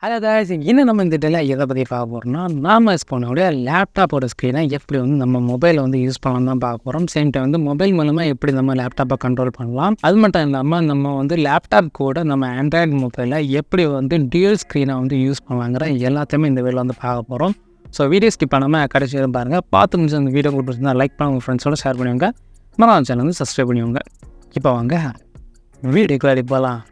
அதாவது இன்னும் நம்ம இந்த டெல்லாம் எதை பற்றி பார்க்க போகிறோம்னா, நாம யூஸ் பண்ணக்கூடிய லேப்டாப்போட ஸ்க்ரீனை எப்படி வந்து நம்ம மொபைலை வந்து யூஸ் பண்ணலாம் தான் பார்க்க போகிறோம். சேம் டைம் வந்து மொபைல் மூலமாக எப்படி நம்ம லேப்டாப்பை கண்ட்ரோல் பண்ணலாம். அது மட்டும் இல்லாமல் நம்ம வந்து லேப்டாப் கூட நம்ம ஆண்ட்ராய்டு மொபைலை எப்படி வந்து டியூல் ஸ்க்ரீனை வந்து யூஸ் பண்ணலாங்கிற எல்லாத்தையுமே இந்த வீடியோவில் வந்து பார்க்க போகிறோம். ஸோ வீடியோ ஸ்கிப் பண்ணாமல் கடைசி வரைக்கும் பாருங்கள். பார்த்து முடிஞ்சு அந்த வீடியோ கொடுத்துருந்தா லைக் பண்ண உங்கள் ஃப்ரெண்ட்ஸோட ஷேர் பண்ணுவாங்க. மறக்காம சேனல் வந்து சப்ஸ்கிரைப் பண்ணிவிங்க. இப்போ வாங்க வீடியோக்குள்ள போகலாம்.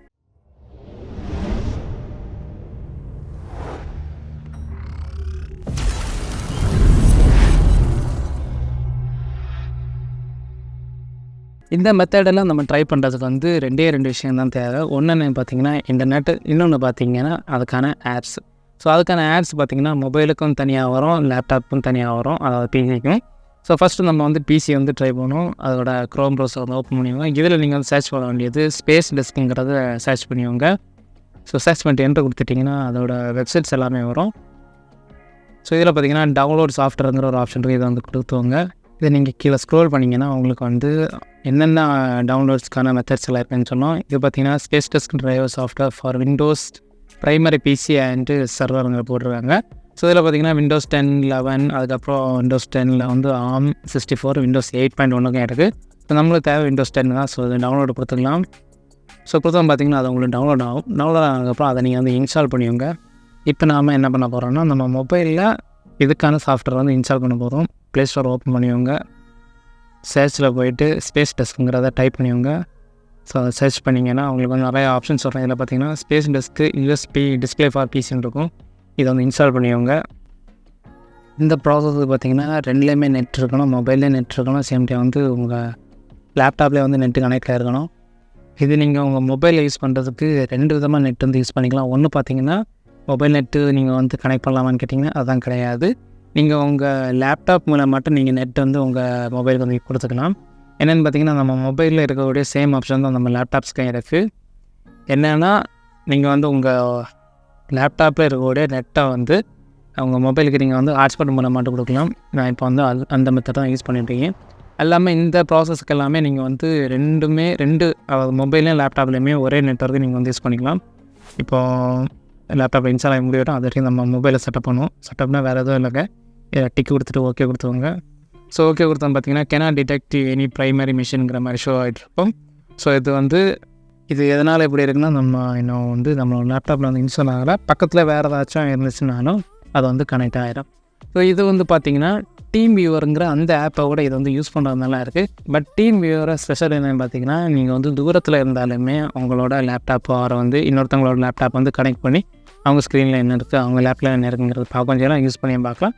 இந்த மெத்தடெல்லாம் நம்ம ட்ரை பண்ணுறதுக்கு வந்து ரெண்டு விஷயம் தான் தேவை. ஒன்று பார்த்தீங்கன்னா இன்டர்நெட்டு, இன்னொன்று பார்த்தீங்கன்னா அதுக்கான ஆப்ஸ். ஸோ அதுக்கான ஆப்ஸ் பார்த்திங்கன்னா மொபைலுக்கும் தனியாக வரும், லேப்டாப்புக்கும் தனியாக வரும், அதாவது பிசிக்கும். ஸோ ஃபஸ்ட்டு நம்ம வந்து பிசி வந்து ட்ரை பண்ணுவோம். அதோட க்ரோம் ப்ரௌசர் வந்து ஓப்பன் பண்ணிடுவோம். இதில் நீங்கள் வந்து சர்ச் பண்ண வேண்டியது ஸ்பேஸ் டெஸ்க்குங்கிறத சர்ச் பண்ணிவிங்க. ஸோ சர்ச் பண்ணிட்டு என்ட்ரு கொடுத்துட்டிங்கன்னா அதோட வெப்சைட்ஸ் எல்லாமே வரும். ஸோ இதில் பார்த்திங்கன்னா டவுன்லோட் சாஃப்ட்வேருங்கிற ஒரு ஆப்ஷன் இருக்குது, இதை வந்து கொடுத்துவோங்க. இதை நீங்கள் கீழே ஸ்க்ரோல் பண்ணிங்கன்னா உங்களுக்கு வந்து என்னென்ன டவுன்லோட்ஸ்க்கான மெத்தட்ஸ் எல்லாம் இருக்குன்னு சொன்னோம். இது பார்த்திங்கன்னா space desk driver software for Windows primary PC and சர்வருங்க போட்டிருக்காங்க. ஸோ இதில் பார்த்திங்கன்னா விண்டோஸ் 10, 11, அதுக்கப்புறம் விண்டோஸ் 10 வந்து ARM 64, விண்டோஸ் 8.1க்கும் இருக்குது. ஸோ நம்மளுக்கு தேவை விண்டோஸ் 10 தான். ஸோ இது டவுன்லோடு கொடுத்துக்கலாம். ஸோ கொடுத்தோம் பார்த்திங்கன்னா அது உங்களுக்கு டவுன்லோட் ஆகும். டவுன்லோட் ஆனதுக்கப்புறம் அதை நீங்கள் வந்து இன்ஸ்டால் பண்ணிவிங்க. இப்போ நாம் என்ன பண்ண போகிறோம்னா, நம்ம மொபைலில் இதுக்கான சாஃப்ட்வேர் வந்து இன்ஸ்டால் பண்ண போகிறோம். ப்ளே ஸ்டோர் ஓப்பன் பண்ணிவிங்க. சர்ச்சில் போய்ட்டு ஸ்பேஸ் டெஸ்க்குங்கிறத டைப் பண்ணிவிங்க. ஸோ அதை சர்ச் பண்ணிங்கன்னா உங்களுக்கு வந்து நிறைய ஆப்ஷன்ஸ் வரும். இதில் பார்த்தீங்கன்னா space desk USB display for பிசின்னு இருக்கும். இதை வந்து இன்ஸ்டால் பண்ணிவிங்க. இந்த ப்ராசஸுக்கு பார்த்திங்கன்னா ரெண்டுலேயுமே நெட் இருக்கணும், மொபைல்லே நெட் இருக்கணும், சேம் டைம் வந்து உங்கள் லேப்டாப்லேயே வந்து நெட்டு கனெக்டாக இருக்கணும். இது நீங்கள் உங்கள் மொபைலில் யூஸ் பண்ணுறதுக்கு ரெண்டு விதமாக நெட் வந்து யூஸ் பண்ணிக்கலாம். ஒன்று பார்த்திங்கன்னா மொபைல் நெட்டு நீங்கள் வந்து கனெக்ட் பண்ணலாமான்னு கேட்டிங்கன்னா அதுதான் கிடையாது. நீங்கள் உங்கள் லேப்டாப் மூலம் மட்டும் நீங்கள் நெட் வந்து உங்கள் மொபைலுக்கு வந்து கொடுத்துக்கலாம். என்னென்னு பார்த்தீங்கன்னா நம்ம மொபைலில் இருக்கக்கூடிய சேம் ஆப்ஷன் தான் நம்ம லேப்டாப்ஸ்க்கு இருக்குது. என்னென்னா நீங்கள் வந்து உங்கள் லேப்டாப்பில் இருக்கக்கூடிய நெட்டை வந்து உங்கள் மொபைலுக்கு நீங்கள் வந்து ஹாட்ஸ்பாட் மூலம் மட்டும் கொடுக்கலாம். நான் இப்போ வந்து அந்த மெத்தட் தான் யூஸ் பண்ணிட்டுருக்கேன். எல்லாமே இந்த ப்ராசஸ்க்கு எல்லாமே நீங்கள் வந்து ரெண்டு மொபைல்லையும் லேப்டாப்லேயுமே ஒரே நெட்வொர்க்கு நீங்கள் வந்து யூஸ் பண்ணிக்கலாம். இப்போது லேப்டாப்பில் இன்ஸ்டால் ஆகி முடியட்டும், அது வரைக்கும் நம்ம மொபைலை செட்டப் பண்ணுவோம். செட்டப்னா வேறு எதுவும் இல்லைங்க, டிக் கொடுத்துட்டு ஓகே கொடுத்துருவாங்க. ஸோ ஓகே கொடுத்தோம் பார்த்தீங்கன்னா கேனாட் டிடெக்ட் எனி ப்ரைமரி மிஷின்ங்கிற மாதிரி ஷோ ஆகிட்ருப்போம். ஸோ இது எதனால் எப்படி இருக்குன்னா, நம்ம இன்னும் வந்து நம்மளோட லேப்டாப்பில் வந்து இன்ஸ்டால் ஆகலை, பக்கத்தில் வேறு ஏதாச்சும் இருந்துச்சுனாலும் அது வந்து கனெக்ட் ஆகிடும். ஸோ இது வந்து பார்த்திங்கன்னா டீம் வியூவருங்கிற அந்த ஆப்பை கூட இதை வந்து யூஸ் பண்ணுறதுனால இருக்குது. பட் டீம் வியூவரை ஸ்பெஷல் என்னென்னு பார்த்தீங்கன்னா, நீங்கள் வந்து தூரத்தில் இருந்தாலுமே உங்களோட லேப்டாப் ஆரை வந்து இன்னொருத்தவங்களோட லேப்டாப் வந்து கனெக்ட் பண்ணி அவங்க ஸ்க்ரீனில் என்ன இருக்குது, அவங்க லேப்பில் என்ன இருக்குங்கிறது கொஞ்சம் யூஸ் பண்ணி பார்க்கலாம்.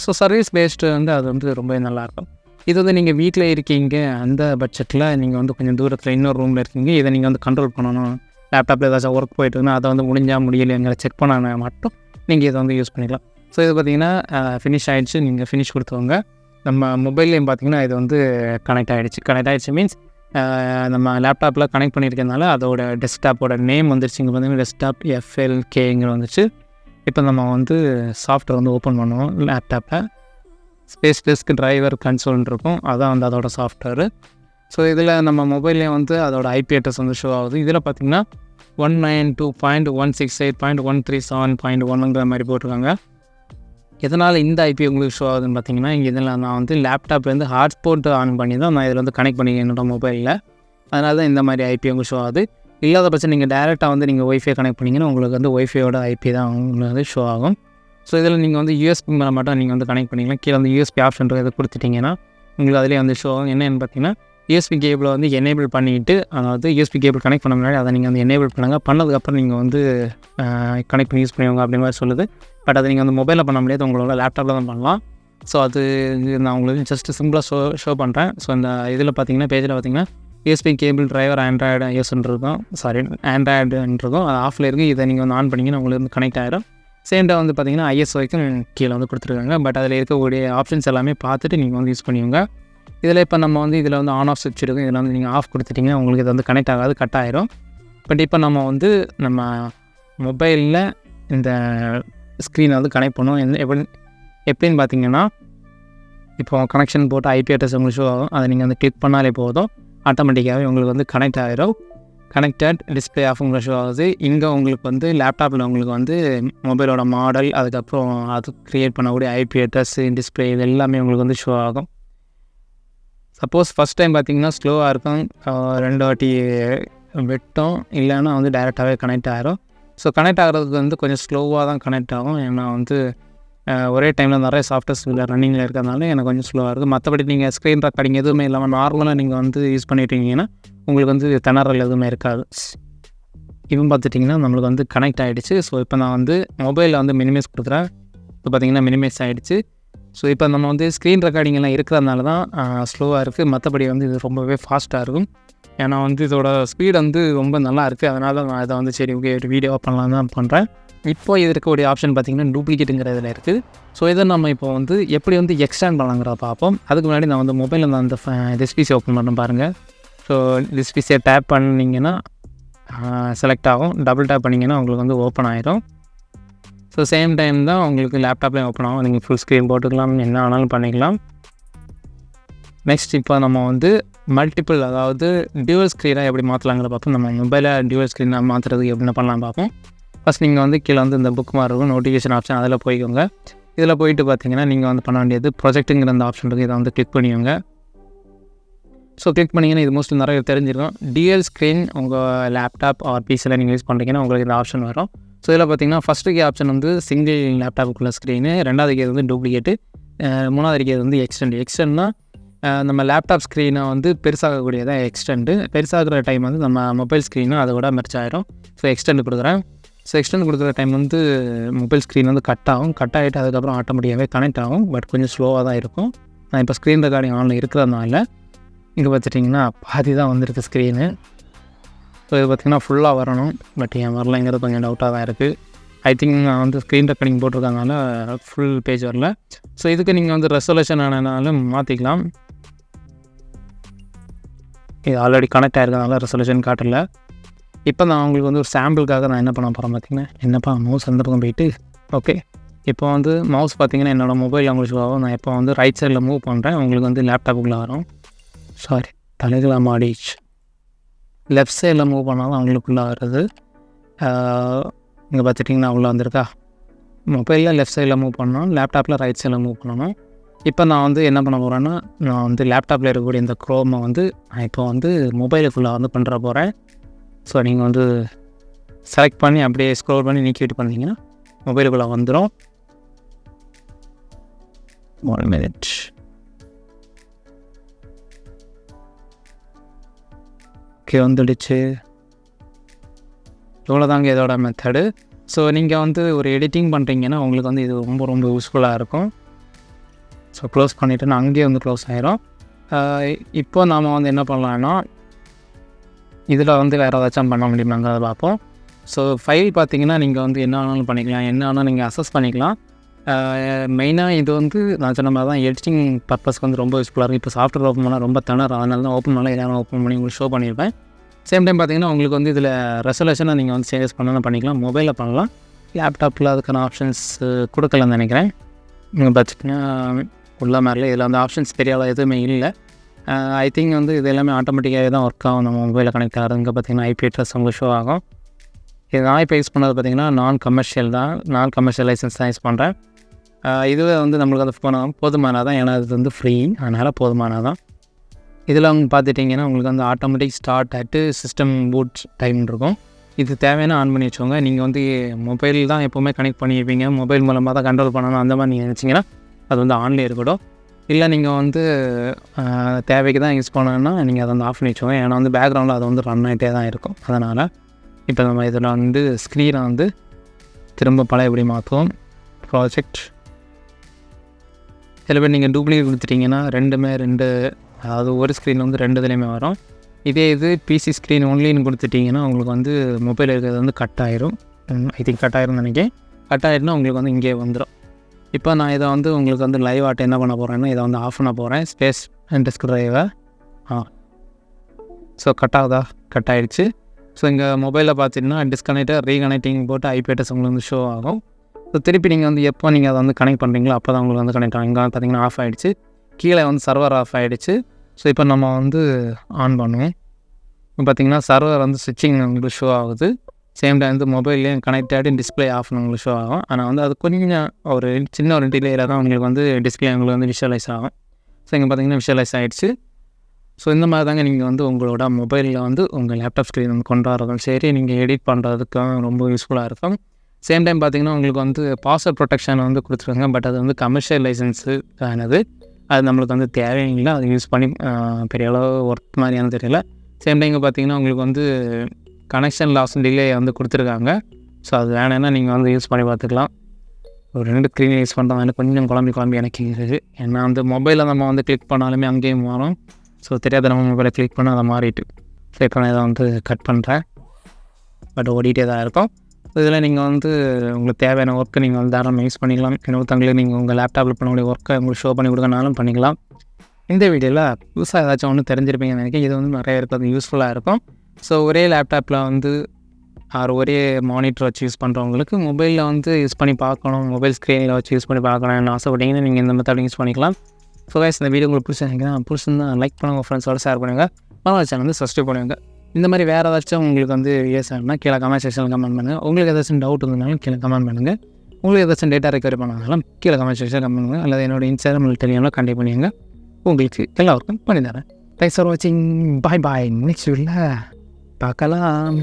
ஸோ சர்வீஸ் பேஸ்டு வந்து அது வந்து ரொம்ப நல்லாயிருக்கும். இது வந்து நீங்கள் வீட்டில் இருக்கீங்க, அந்த பட்ஜெட்டில் நீங்கள் வந்து கொஞ்சம் தூரத்தில் இன்னொரு ரூமில் இருக்கீங்க, இதை நீங்கள் வந்து கண்ட்ரோல் பண்ணணும், லேப்டாப்பில் ஏதாச்சும் ஒர்க் போய்ட்டுருக்குன்னா அதை வந்து முடியலைங்கிற செக் பண்ண மட்டும் நீங்கள் இதை வந்து யூஸ் பண்ணிக்கலாம். ஸோ இது பார்த்திங்கன்னா ஃபினிஷ் ஆகிடுச்சு. நீங்கள் ஃபினிஷ் கொடுத்துவாங்க. நம்ம மொபைல்லையும் பார்த்திங்கன்னா இது வந்து கனெக்ட் ஆகிடுச்சு மீன்ஸ் நம்ம லேப்டாப்பில் கனெக்ட் பண்ணியிருக்கிறதுனால அதோட டெஸ்க்டாப்போட நேம் வந்துருச்சு. இங்கே பார்த்திங்கன்னா டெஸ்க்டாப் FLKங்கிற வந்துச்சு. இப்போ நம்ம வந்து சாஃப்ட்வேர் வந்து ஓப்பன் பண்ணுவோம். லேப்டாப்பில் ஸ்பேஸ் டெஸ்க் டிரைவர் கன்சோல்னு இருக்கும், அதான் வந்து அதோட சாஃப்ட்வேரு. ஸோ இதில் நம்ம மொபைல்லேயே வந்து அதோட IP அட்ரஸ் வந்து ஷோ ஆகுது. இதில் பார்த்திங்கன்னா 192.168.137.1ங்கிற மாதிரி போட்டிருக்காங்க. எதனால் இந்த IP உங்களுக்கு ஷோ ஆகுதுன்னு பார்த்தீங்கன்னா, இங்கே இதில் நான் வந்து லேப்டாப்லேருந்து ஹாட்ஸ்பாட் ஆன் பண்ணி தான் நான் இதில் வந்து கனெக்ட் பண்ணிக்கிறேன் என்னோடய மொபைலில். அதனால தான் இந்த மாதிரி IP உங்களுக்கு ஷோ ஆகுது. இல்லாத பட்சம் நீங்கள் டேரெக்டாக வந்து நீங்கள் ஒய்ஃபை கனெக்ட் பண்ணிங்கன்னா உங்களுக்கு வந்து ஒய்ஃபையோட IP தான் உங்களுக்கு வந்து ஷோ ஆகும். ஸோ இதில் நீங்கள் வந்து USB மேலே மட்டும் நீங்கள் வந்து கனெக்ட் பண்ணிக்கலாம். கீழே வந்து USB ஆப்ஷன் இதை கொடுத்துட்டிங்கன்னா உங்களுக்கு அதிலே வந்து ஷோ ஆகும். என்னென்னு பார்த்தீங்கன்னா, USB கேபிளை வந்து எனேபிள் பண்ணிவிட்டு, அதாவது USB கேபிள் கனெக்ட் பண்ண முன்னாடி அதை நீங்கள் வந்து எனேபிள் பண்ணுங்கள். பண்ணதுக்கப்புறம் நீங்கள் வந்து கனெக்ட் பண்ணி யூஸ் பண்ணுவாங்க அப்படிங்கிற மாதிரி சொல்லுது. பட் அதை நீங்கள் வந்து மொபைலில் பண்ண முடியாது, உங்களோட லேப்டாப்பில் தான் பண்ணலாம். ஸோ அது நான் உங்களுக்கு ஜஸ்ட்டு சிம்பிளாக ஷோ பண்ணுறேன். ஸோ இந்த இதில் பார்த்தீங்கன்னா பேஜில் பார்த்தீங்கன்னா USB கேபிள் டிரைவர் ஆண்ட்ராய்டு யூஸ்ன்றதும் ஆண்ட்ராய்டுன்றதும் அது ஆஃபில் இருக்குது. இதை நீங்கள் வந்து ஆன் பண்ணிங்கன்னா உங்களுக்கு வந்து கனெக்ட் ஆகிடும். சேம் டைம் வந்து பார்த்திங்கன்னா IS வரைக்கும் கீழே வந்து கொடுத்துருக்காங்க. பட் அதில் இருக்கக்கூடிய ஆப்ஷன்ஸ் எல்லாமே பார்த்துட்டு நீங்கள் வந்து யூஸ் பண்ணுவீங்க. இதில் இப்போ நம்ம வந்து இதில் வந்து ஆன் ஆஃப் ஸ்விட்ச் இருக்கும். இதில் வந்து நீங்கள் ஆஃப் கொடுத்துட்டிங்கன்னா உங்களுக்கு இது வந்து கனெக்ட் ஆகாது, கட் ஆகிடும். பட் இப்போ நம்ம வந்து நம்ம மொபைலில் இந்த ஸ்க்ரீனை வந்து கனெக்ட் பண்ணுவோம். எப்படின்னு பார்த்தீங்கன்னா, இப்போ கனெக்ஷன் போட்டு IP அட்ரஸ் உங்களுக்கு ஷோ ஆகும். அதை நீங்கள் வந்து கிளிக் பண்ணாலே போதும், ஆட்டோமேட்டிக்காகவே உங்களுக்கு வந்து கனெக்ட் ஆகிடும். கனெக்டட் டிஸ்பிளே ஆஃப்ங்கிற ஷோ ஆகுது. இங்கே உங்களுக்கு வந்து லேப்டாப்பில் உங்களுக்கு வந்து மொபைலோட மாடல், அதுக்கப்புறம் அது க்ரியேட் பண்ணக்கூடிய ஐபி அட்ரஸ், டிஸ்பிளே இது எல்லாமே உங்களுக்கு வந்து ஷோ ஆகும். சப்போஸ் ஃபஸ்ட் டைம் பார்த்தீங்கன்னா ஸ்லோவாக இருக்கும், 2 வாட்டி வெட்டும், இல்லைன்னா வந்து டைரெக்டாகவே கனெக்ட் ஆகிரும். ஸோ கனெக்ட் ஆகிறதுக்கு வந்து கொஞ்சம் ஸ்லோவாக தான் கனெக்ட் ஆகும். ஏன்னா வந்து ஒரே டைமில் நிறைய சாஃப்ட்வேர்ஸ் ரன்னிங்கில் இருக்கிறதுனால எனக்கு கொஞ்சம் ஸ்லோவாக இருக்குது. மற்றபடி நீங்கள் ஸ்க்ரீன் ரெக்கார்டிங் எதுவுமே இல்லாமல் நார்மலாக நீங்கள் வந்து யூஸ் பண்ணிட்டீங்கன்னா உங்களுக்கு வந்து திணறல் எதுவுமே இருக்காது. இப்போ பார்த்துட்டிங்கன்னா நம்மளுக்கு வந்து கனெக்ட் ஆகிடுச்சு. ஸோ இப்போ நான் வந்து மொபைலில் வந்து மினிமைஸ் கொடுக்குறேன். இப்போ பார்த்திங்கன்னா மினிமைஸ் ஆகிடுச்சு. ஸோ இப்போ நம்ம வந்து ஸ்க்ரீன் ரெக்கார்டிங் எல்லாம் இருக்கிறதுனால தான் ஸ்லோவாக இருக்குது. மற்றபடி வந்து இது ரொம்பவே ஃபாஸ்ட்டாக இருக்கும். ஏன்னா வந்து இதோட ஸ்பீட் வந்து ரொம்ப நல்லா இருக்குது. அதனால நான் இதை வந்து சரி ஓகே ஒரு வீடியோவாக பண்ணலாம் தான் பண்ணுறேன். இப்போ இது இருக்கக்கூடிய ஆப்ஷன் பார்த்திங்கன்னா டூப்ளிகேட்டுங்கிற இதில் இருக்குது. ஸோ இதை நம்ம இப்போ வந்து எப்படி வந்து எக்ஸ்டெண்ட் பண்ணலாங்கிறத பார்ப்போம். அதுக்கு முன்னாடி நான் வந்து மொபைலில் நான் அந்த டிஸ்பிசி ஓப்பன் பண்ண பாருங்கள். ஸோ டிஸ்பிசியை டேப் பண்ணிங்கன்னா செலக்ட் ஆகும். டபுள் டேப் பண்ணிங்கன்னா உங்களுக்கு வந்து ஓப்பன் ஆகிடும். ஸோ சேம் டைம் தான் உங்களுக்கு லேப்டாப்லேயும் ஓப்பன் ஆகும். நீங்கள் ஃபுல் ஸ்க்ரீன் போட்டுக்கலாம், என்ன வேணாலும் பண்ணிக்கலாம். நெக்ஸ்ட் இப்போ நம்ம வந்து மல்டிபிள், அதாவது டியூவல் ஸ்க்ரீனாக எப்படி மாற்றலாங்கிற பார்ப்போம். நம்ம மொபைலில் டியூவல் ஸ்க்ரீனாக மாற்றுறதுக்கு எப்படின்னு பண்ணலாம் பார்ப்போம். ஃபஸ்ட் நீங்கள் வந்து கீழே வந்து இந்த புக் மாதிரி இருக்கும், நோட்டிஃபிகேஷன் ஆப்ஷன், அதில் போய்க்கோங்க. இதில் போயிட்டு பார்த்தீங்கன்னா நீங்கள் வந்து பண்ண வேண்டியது ப்ரொஜெக்ட்டுங்கிற அந்த ஆப்ஷன் இருக்குது. இதை வந்து கிளிக் பண்ணிக்கோங்க. ஸோ கிளிக் பண்ணிங்கன்னா இது மோஸ்ட்லி நிறைய தெரிஞ்சிருக்கும். டியூவல் ஸ்க்ரீன் உங்கள் லேப்டாப் ஆர் பிசியில் நீங்கள் யூஸ் பண்ணுறீங்கன்னா உங்களுக்கு இந்த ஆப்ஷன் வரும். ஸோ இதில் பார்த்தீங்கன்னா ஃபஸ்ட்டு கே ஆப்ஷன் வந்து சிங்கிள் லேப்டாப்புக்குள்ள ஸ்க்ரீனு, ரெண்டாவது கே வந்து டூப்ளிகேட்டு, மூணாவது கே வந்து எக்ஸ்டெண்ட்னா நம்ம லேப்டாப் ஸ்க்ரீனை வந்து பெருசாகக்கூடியதான் எக்ஸ்டெண்டு. பெருசாகிற டைம் வந்து நம்ம மொபைல் ஸ்க்ரீனும் அதை விட மெர்ச் ஆகிடும். ஸோ எக்ஸ்டெண்ட் கொடுக்குறேன். ஸோ எக்ஸ்டெண்ட் கொடுக்குற டைம் வந்து மொபைல் ஸ்க்ரீன் வந்து கட் ஆகிட்டு அதுக்கப்புறம் ஆட்டோமேட்டிக்காகவே கனெக்ட் ஆகும். பட் கொஞ்சம் ஸ்லோவாக தான் இருக்கும். நான் இப்போ ஸ்க்ரீன் ரெக்கார்டிங் ஆனில் இருக்கிறதுனால இங்கே பார்த்துட்டிங்கன்னா பாதி தான் வந்துருக்கு ஸ்க்ரீனு. ஸோ இது பார்த்திங்கன்னா ஃபுல்லாக வரணும். பட் ஏன் வரலைங்கிறது கொஞ்சம் டவுட்டாக தான் இருக்குது. ஐ திங்க் நான் வந்து ஸ்க்ரீன் ரெக்கார்டிங் போட்டிருக்கனால ஃபுல் பேஜ் வரல. ஸோ இதுக்கு நீங்கள் வந்து ரெசல்யூஷன் ஆனாலும் மாற்றிக்கலாம். இது ஆல்ரெடி கனெக்ட் ஆகிருக்கனால ரெசல்யூஷன் காட்டல. இப்போ நான் உங்களுக்கு வந்து ஒரு சாம்பிளுக்காக நான் என்ன பண்ண போகிறேன் பார்த்திங்கன்னா, என்னப்பா மவுஸ் அந்த பக்கம் போயிட்டு ஓகே. இப்போ வந்து மவுஸ் பார்த்திங்கன்னா என்னோடய மொபைல் உங்களுக்கு ஆகும். நான் இப்போ வந்து ரைட் சைடில் மூவ் பண்ணுறேன், உங்களுக்கு வந்து லேப்டாப்புக்குள்ளே வரும். சாரி தலைகளாக மாடிச்சு. லெஃப்ட் சைடில் மூவ் பண்ணாலும் அவங்களுக்குள்ளே வருது. இங்கே பார்த்துட்டிங்கன்னா அவ்வளோ வந்திருக்கா. மொபைலில் லெஃப்ட் சைடில் மூவ் பண்ணணும், லேப்டாப்பில் ரைட் சைடில் மூவ் பண்ணணும். இப்போ நான் வந்து என்ன பண்ண போகிறேன்னா, நான் வந்து லேப்டாப்பில் இருக்கக்கூடிய இந்த க்ரோமை வந்து நான் இப்போ வந்து மொபைலுக்குள்ளே வந்து பண்ணுற போகிறேன். ஸோ நீங்கள் வந்து செலக்ட் பண்ணி அப்படியே ஸ்க்ரோல் பண்ணி நீக்கிட்டு பண்ணிங்கன்னா மொபைலுக்குள்ளே வந்துடும். 1 minute. ஓகே வந்துடுச்சு. இவ்வளோதாங்க இதோட மெத்தடு. ஸோ நீங்கள் வந்து ஒரு எடிட்டிங் பண்ணுறீங்கன்னா உங்களுக்கு வந்து இது ரொம்ப ரொம்ப யூஸ்ஃபுல்லாக இருக்கும். ஸோ க்ளோஸ் பண்ணிவிட்டு நான் அங்கேயே வந்து க்ளோஸ் ஆகிரும். இப்போ நாம் வந்து என்ன பண்ணலான்னா, இதில் வந்து வேறு ஏதாச்சும் பண்ண முடியுமாங்க அதை பார்ப்போம். ஸோ ஃபைல் பார்த்தீங்கன்னா நீங்கள் வந்து என்ன வேணாலும் பண்ணிக்கலாம், என்ன வேணாலும் நீங்கள் அசஸ் பண்ணிக்கலாம். மெயினாக இது வந்து நான் சொன்ன மாதிரி தான் எடிட்டிங் பர்பஸ்க்கு வந்து ரொம்ப யூஸ்ஃபுல்லாக இருக்கும். இப்போ சாஃப்ட்வேர் ஓப்பன் பண்ணால் ரொம்ப திணறும், அதனால தான் ஓப்பன் பண்ணால் எதாவது ஓப்பன் பண்ணி உங்களுக்கு ஷோ பண்ணியிருப்பேன். சேம் டைம் பார்த்தீங்கன்னா உங்களுக்கு வந்து இதில் ரெசல்யூஷனை நீங்கள் வந்து சேஞ்சஸ் பண்ணணும் பண்ணிக்கலாம். மொபைலில் பண்ணலாம், லேப்டாப்பில் அதுக்கான ஆப்ஷன்ஸ் கொடுக்கலன்னு நினைக்கிறேன். நீங்கள் பார்த்திங்கன்னா உள்ள மாதிரில இதில் வந்து ஆப்ஷன்ஸ் பெரிய அளவு எதுவுமே இல்லை. ஐ திங்க் வந்து இது எல்லாமே ஆட்டோமேட்டிக்காகவே தான் ஒர்க் ஆகும். நம்ம மொபைலில் கனெக்ட் ஆகிறது இங்கே பார்த்திங்கன்னா ஐபி அட்ரஸ் உங்களுக்கு ஷோ ஆகும். இது நான் இப்போ யூஸ் பண்ணது பார்த்திங்கன்னா நான் கமர்ஷியல் லைசன்ஸ் தான் யூஸ் பண்ணுறேன். இதுவே வந்து நம்மளுக்கு அது போதுமானதான், ஏன்னா இது வந்து ஃப்ரீ, அதனால் போதுமானதான். இதில் அவங்க பார்த்துட்டிங்கன்னா உங்களுக்கு வந்து ஆட்டோமேட்டிக் ஸ்டார்ட் ஆகிட்டு சிஸ்டம் பூட் டைம் இருக்கும். இது தேவையான ஆன் பண்ணி வச்சோங்க. நீங்கள் வந்து மொபைல் தான் எப்போவுமே கனெக்ட் பண்ணியிருப்பீங்க, மொபைல் மூலமாக தான் கண்ட்ரோல் பண்ணணும், அந்த மாதிரி நீங்கள் நினச்சிங்கன்னா அது வந்து ஆன்லேயே இருக்கட்டும். இல்லை நீங்கள் வந்து தேவைக்கு தான் யூஸ் பண்ணணுன்னா நீங்கள் அதை வந்து ஆஃப் பண்ணி வச்சோங்க. ஏன்னா வந்து பேக்ரவுண்டில் அது வந்து ரன் ஆகிட்டே தான் இருக்கும். அதனால் இப்போ நம்ம இதில் வந்து ஸ்க்ரீனை வந்து திரும்ப பழையபடி மாற்றுவோம். ப்ராஜெக்ட் சில பேர் நீங்கள் டூப்ளிகேட் கொடுத்துட்டிங்கன்னா ரெண்டு, அதாவது ஒரு ஸ்க்ரீன் வந்து 2 இதுலேயுமே வரும். இதே இது பிசி ஸ்க்ரீன் ஒன்லின்னு கொடுத்துட்டிங்கன்னா உங்களுக்கு வந்து மொபைல் இருக்கிறது வந்து கட் ஆயிரும். ஐ திங்க் கட் ஆயிரும்னு நினைக்கிறேன். கட் ஆகிடுனா உங்களுக்கு வந்து இங்கே வந்துடும். இப்போ நான் இதை வந்து உங்களுக்கு வந்து லைவ் ஆட்டை என்ன பண்ண போகிறேன்னா, இதை வந்து ஆஃப் பண்ண போகிறேன். ஸ்பேஸ் அண்ட் டிஸ்க் ட்ரைவை ஸோ கட் ஆகிடுச்சு. ஸோ இங்கே மொபைலில் பார்த்தீங்கன்னா டிஸ்கனெக்டர் ரீகனெக்டிங் போட்டு ஐபி அட்ரஸ் உங்களுக்கு வந்து ஷோ ஆகும். ஸோ திருப்பி நீங்கள் வந்து எப்போ நீங்கள் அதை வந்து கனெக்ட் பண்ணுறீங்களோ அப்போ தான் உங்களுக்கு வந்து கனெக்ட் ஆகும். இங்கே பார்த்தீங்கன்னா ஆஃப் ஆகிடுச்சு, கீழே வந்து சர்வர் ஆஃப் ஆகிடுச்சு. ஸோ இப்போ நம்ம வந்து ஆன் பண்ணுவோம். இப்போ பார்த்தீங்கன்னா சர்வர் வந்து ஸ்விட்சிங் உங்களுக்கு ஷோ ஆகுது. சேம் டைம் வந்து மொபைல்லேயும் கனெக்ட் ஆகிட்டு டிஸ்பிளே ஆஃப்னு உங்களுக்கு ஷோ ஆகும். ஆனால் வந்து அது கொஞ்சம் ஒரு சின்ன ஒரு டிலேயில் தான் உங்களுக்கு வந்து டிஸ்பிளே உங்களுக்கு வந்து விஷுவலைஸ் ஆகும். ஸோ இங்கே பார்த்தீங்கன்னா விஷுவலைஸ் ஆகிடுச்சு. ஸோ இந்த மாதிரி தாங்க நீங்கள் வந்து உங்களோட மொபைலில் வந்து உங்கள் லேப்டாப் ஸ்க்ரீன் வந்து கொண்டு வரதும் சரி, நீங்கள் எடிட் பண்ணுறதுக்கும் ரொம்ப யூஸ்ஃபுல்லாக இருக்கும். சேம் டைம் பார்த்தீங்கன்னா உங்களுக்கு வந்து பாஸ்வேர்ட் ப்ரொடெக்ஷன் வந்து கொடுத்துருங்க. பட் அது வந்து கமர்ஷியல் லைசன்ஸுக்கானது. அது நம்மளுக்கு வந்து தேவையில்லை. அது யூஸ் பண்ணி பெரிய அளவு ஒர்க் மாதிரியானு தெரியல. சேம் டைம் பார்த்தீங்கன்னா உங்களுக்கு வந்து கனெக்ஷன் லாஸ் டிலே வந்து கொடுத்துருக்காங்க. ஸோ அது வேணும்னா நீங்கள் வந்து யூஸ் பண்ணி பார்த்துக்கலாம். ஒரு 2 ஸ்க்ரீன் யூஸ் பண்ணுற மாதிரி கொஞ்சம் குழம்பி எனக்கு இருக்குது. ஏன்னா வந்து மொபைலில் நம்ம வந்து கிளிக் பண்ணாலுமே அங்கேயும் மாறும். ஸோ தெரியாத நம்ம மொபைலை கிளிக் பண்ணால் அதை மாறிட்டு. ஸோ இப்போ நான் இதை வந்து கட் பண்ணுறேன். பட் ஓடிட்டே தான் இருக்கும். இதில் நீங்கள் வந்து உங்களுக்கு தேவையான ஒர்க்கை நீங்கள் வந்து தாராளமாக யூஸ் பண்ணிக்கலாம். இன்னொருத்தங்களுக்கு நீங்கள் உங்கள் லேப்டாப்பில் பண்ணக்கூடிய ஒர்க்கை உங்களுக்கு ஷோ பண்ணி கொடுக்கனாலும் பண்ணிக்கலாம். இந்த வீடியோவில் புதுசாக ஏதாச்சும் ஒன்று தெரிஞ்சிருப்பீங்கன்னு நினைக்கிறேன். இது வந்து நிறைய பேருக்கு அது யூஸ்ஃபுல்லாக இருக்கும். ஸோ ஒரே லேப்டாப்பில் வந்து ஒரே மானிட்டர் வச்சு யூஸ் பண்ணுறவங்களுக்கு மொபைலில் வந்து யூஸ் பண்ணி பார்க்கணும், மொபைல் ஸ்க்ரீனில் வச்சு யூஸ் பண்ணி பார்க்கணும்னு ஆசைப்பட்டீங்கன்னா நீங்கள் இந்த மெத்தட் யூஸ் பண்ணிக்கலாம். ஸோ கைஸ், இந்த வீடியோ உங்களுக்கு பிடிச்சிருந்தா லைக் பண்ணுங்கள், உங்கள் ஃப்ரெண்ட்ஸோட ஷேர் பண்ணுங்கள், மறக்காம சேனல் வந்து சப்ஸ்கிரைப் பண்ணுங்கள். இந்த மாதிரி வேறு ஏதாச்சும் உங்களுக்கு வந்து வீடியோஸ் வேணும்னா கீழே கமெண்ட் செக்ஷனில் கமெண்ட் பண்ணுங்கள். உங்களுக்கு ஏதாச்சும் டவுட் இருந்தாலும் கீழே கமெண்ட் பண்ணுங்கள். உங்களுக்கு ஏதாச்சும் டேட்டா ரெக்கவரி பண்ணாலும் கீழே கமெண்ட் செக்ஷனில் கமெண்ட் பண்ணுங்கள். அல்லது என்னோட இன்ஸ்டாகிராம் டெலிகிராமில் கண்டெக்ட் பண்ணிங்க. உங்களுக்கு எல்லாருக்கும் பண்ணி தரேன். தேங்க்ஸ் ஃபார் வாட்சிங். பாய். நெக்ஸ்ட் வீடியோவில் பார்க்கலாம்.